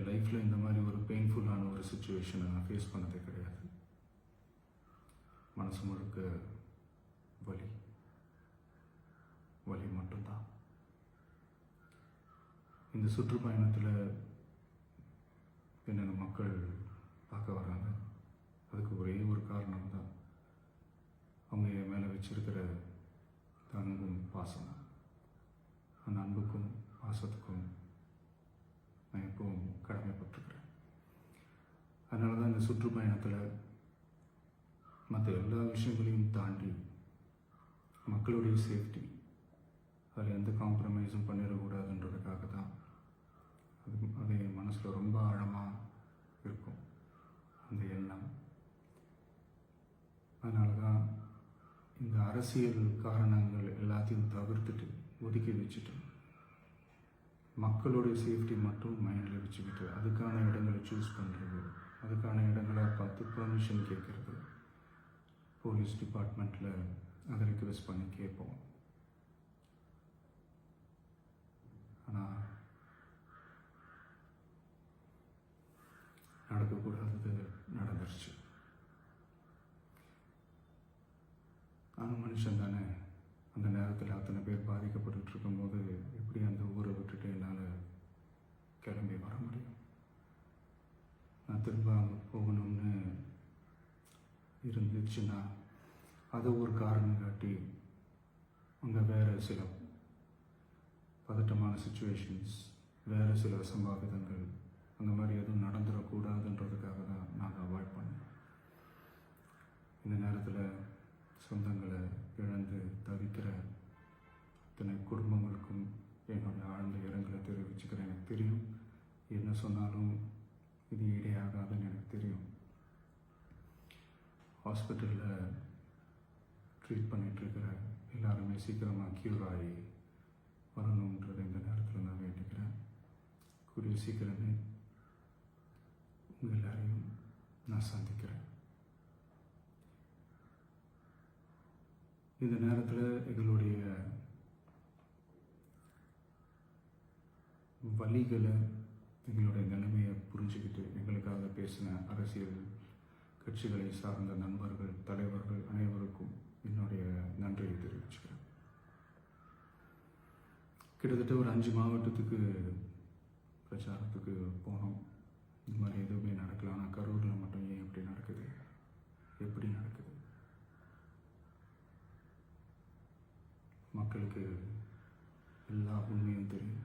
லைஃப்பில் இந்த மாதிரி ஒரு பெயின்ஃபுல்லான ஒரு சுச்சுவேஷனை நான் ஃபேஸ் பண்ணதே கிடையாது. மனசு முழுக்க வலி வலி மட்டும்தான். இந்த சுற்றுப்பயணத்தில் என்னென்ன மக்கள் பார்க்க வராங்க, அதுக்கு ஒரே ஒரு காரணம் தான், அவங்க என் மேலே வச்சிருக்கிற அன்பும் பாசம். அந்த அன்புக்கும் பாசத்துக்கும் நான் எப்பவும் கடமைப்பட்டிருக்கிறேன். அதனால தான் இந்த சுற்றுப்பயணத்தில் மற்ற எல்லா விஷயங்களையும் தாண்டி மக்களுடைய சேஃப்டி, அதில் எந்த காம்ப்ரமைஸும் பண்ணிடக்கூடாதுன்றதுக்காக தான் அது என் மனசில் ரொம்ப ஆழமாக இருக்கும் அந்த எண்ணம். அதனால தான் இந்த அரசியல் காரணங்கள் எல்லாத்தையும் தவிர்த்துட்டு ஒதுக்கி வச்சுட்டு மக்களுடைய சேஃப்டி மட்டும் மைண்டில் வச்சுக்கிட்டு அதுக்கான இடங்களை சூஸ் பண்ணுறது, அதுக்கான இடங்களை பார்த்து பர்மிஷன் கேட்குறது, போலீஸ் டிபார்ட்மெண்ட்டில் அதை ரிக்வெஸ்ட் பண்ணி கேட்போம். ஆனால் நடக்கக்கூடாதது நடந்துருச்சு. நானும் மனுஷன் தானே. அந்த நேரத்தில் அத்தனை பேர் பாதிக்கப்பட்டு இருக்கும்போது எப்படி அந்த ஊரை விட்டுட்டு என்னால் கிளம்பி வர முடியும்? நான் திரும்ப அங்கே போகணும்னு இருந்துச்சுன்னா அதை ஒரு காரணம் காட்டி அங்கே வேறு சில பதட்டமான சுச்சுவேஷன்ஸ், வேறு சில சம்பாவிதங்கள், அந்த மாதிரி எதுவும் நடந்துடக்கூடாதுன்றதுக்காக தான் நாங்கள் அவாய்ட் பண்ணோம். இந்த நேரத்தில் சொந்தங்களை இழந்து தவிக்கிற அத்தனை குடும்பங்களுக்கும் என்னுடைய ஆழ்ந்த இரங்கலை தெரிவிச்சுக்கிறேன். எனக்கு தெரியும், என்ன சொன்னாலும் இது ஈடையாகாதுன்னு எனக்கு தெரியும். ஹாஸ்பிட்டலில் ட்ரீட் பண்ணிகிட்ருக்கிற எல்லாருமே சீக்கிரமாக க்யூர் ஆகி வரணுன்றது இந்த நேரத்தில் நான் வேண்டிக்கிறேன். கூடிய சீக்கிரமே உங்கள் எல்லாரையும் நான் சந்திக்கிறேன். இந்த நேரத்தில் எங்களுடைய வலிகளை, எங்களுடைய நிலைமையை புரிஞ்சுக்கிட்டு எங்களுக்காக பேசின அரசியல் கட்சிகளை சார்ந்த நண்பர்கள், தலைவர்கள் அனைவருக்கும் என்னுடைய நன்றியை தெரிவிச்சுக்கிறேன். கிட்டத்தட்ட ஒரு 5 மாவட்டத்துக்கு பிரச்சாரத்துக்கு போனோம். இந்த மாதிரி எதுவுமே நடக்கல. ஆனால் கரூரில் மட்டும் ஏன் எப்படி நடக்குது, எப்படி நடக்குது? மக்களுக்கு எல்லா உண்மையும் தெரியும்.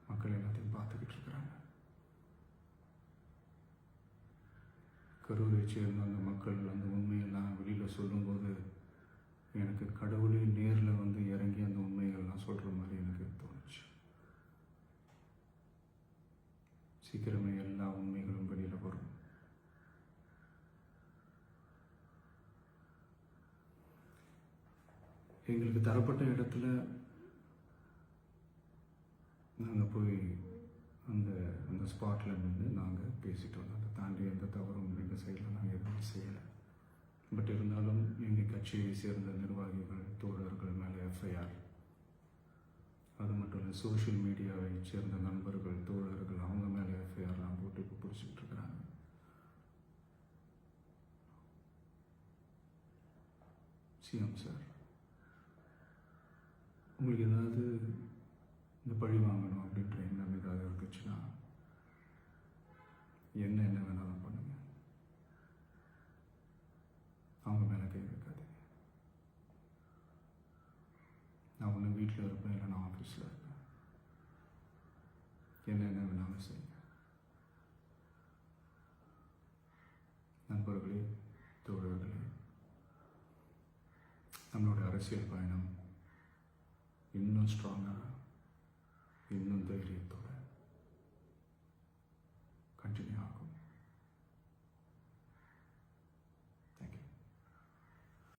மக்கள் எல்லாத்தையும் பார்த்துக்கிட்டு இருக்கிறாங்க. கரூரை சேர்ந்த அந்த மக்கள் அந்த உண்மையெல்லாம் வெளியில் சொல்லும்போது எனக்கு கடவுளே நேரில் வந்து இறங்கி அந்த உண்மைகள்லாம் சொல்கிற மாதிரி எனக்கு தோணுச்சு. சீக்கிரமே எல்லா உண்மைகளும் வெளியில் வரும். எங்களுக்கு தரப்பட்ட இடத்துல நாங்கள் போய் அந்த ஸ்பாட்டில் நின்று நாங்கள் பேசிட்டு வந்தோம். அதை தாண்டி எந்த தவறும் எங்கள் சைடில் நாங்கள் எதுவும் செய்யலை. பட் இருந்தாலும் எங்கள் கட்சியை சேர்ந்த நிர்வாகிகள், தோழர்கள் மேலே எஃப்ஐஆர், அது மட்டும் இல்லை சோஷியல் மீடியாவை சேர்ந்த நண்பர்கள், தோழர்கள், அவங்க மேலே எஃப்ஐஆர்லாம் போட்டு இப்போ பிடிச்சிட்டு இருக்கிறாங்க. சிஎம் சார், உங்களுக்கு ஏதாவது இந்த பழி வாங்கணும் அப்படின்ற எண்ணம் ஏதாவது இருந்துச்சுன்னா என்ன வேணாலும் பண்ணுங்க. அவங்க மேலே கை வைக்காதீங்க. நான் ஒன்று வீட்டில் இருப்பேன், இல்லை நான் ஆஃபீஸில் இருப்பேன். என்ன வேணாலும் செய்யுங்க. நண்பர்களே, தோழர்களே, நம்மளோட அரசியல் பயணம் இன்னும் ஸ்ட்ராங்காக, இன்னும் தைரியத்தோட